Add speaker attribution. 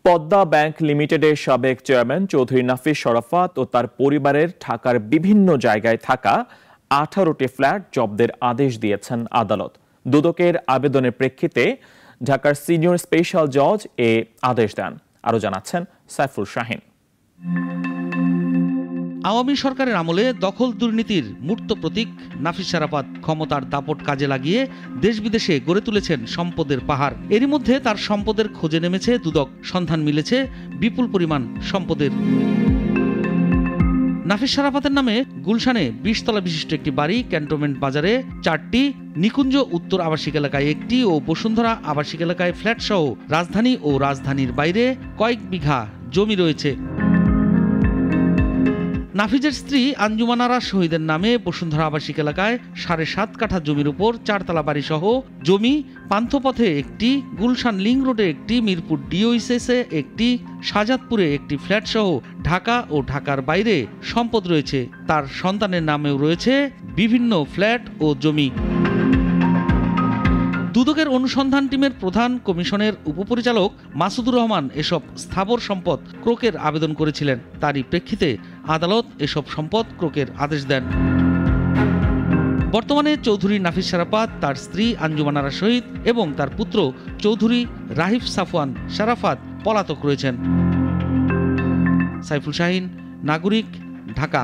Speaker 1: Padma bank লিমিটেডের সাবেক chairman Chowdhury নাফিস শরাফত ও তার পরিবারের ঢাকার বিভিন্ন জায়গায় থাকা 18টি ফ্ল্যাট জব্দের আদেশ দিয়েছেন আদালত। দুদকের আবেদনের প্রেক্ষিতে ঢাকার সিনিয়র স্পেশাল জজ এ আদেশ দেন। আরো জানাচ্ছেন সাইফুল শাহিন।
Speaker 2: আওয়ামী সরকারের আমলে দখল দুর্নীতির মূর্ত প্রতীক নাফিস শরাফত ক্ষমতার দাপট কাজে লাগিয়ে দেশ বিদেশে গড়ে তুলেছেন সম্পদের পাহাড়। এরই মধ্যে তার সম্পদের খোঁজে নেমেছে দুদক। সন্ধান মিলেছে বিপুল পরিমাণ সম্পদের। নাফিস শরাফতের নামে গুলশানে 20 তলা বিশিষ্ট একটি বাড়ি, ক্যান্টনমেন্ট বাজারে 4টি, নিকুঞ্জ উত্তর আবাসিক এলাকায় 1টি ও বসুন্ধরা আবাসিক এলাকায় ফ্ল্যাট সহ রাজধানী ও রাজধানীর বাইরে কয়েক বিঘা জমি রয়েছে। নাফিজের স্ত্রী আঞ্জুমান আরা শহীদের নামে বসুন্ধরা আবাসিক এলাকায় 7.5 কাঠা জমির উপর 4তলা বাড়ি সহ জমি, পান্থপথে একটি, গুলশান লিং রোডে একটি, মিরপুর ডিওইসিসে একটি, শাহজাদপুরে একটি ফ্ল্যাট সহ ঢাকা ও ঢাকার বাইরে সম্পদ রয়েছে। তার সন্তানের নামেও রয়েছে বিভিন্ন ফ্ল্যাট ও জমি। দুদকের অনুসন্ধান টিমের প্রধান কমিশনের উপপরিচালক মাসুদুর রহমান এসব স্থাবর সম্পদ ক্রোকের আবেদন করেছিলেন। তারই প্রেক্ষিতে আদালত এসব সম্পদ ক্রোকের আদেশ দেন। বর্তমানে চৌধুরী নাফিস শরাফত, তার স্ত্রী আঞ্জুমান আরা শহীদ এবং তার পুত্র চৌধুরী রাহিফ সাফওয়ান শরাফত পলাতক রয়েছেন। সাইফুল শাহিন, নাগরিক, ঢাকা।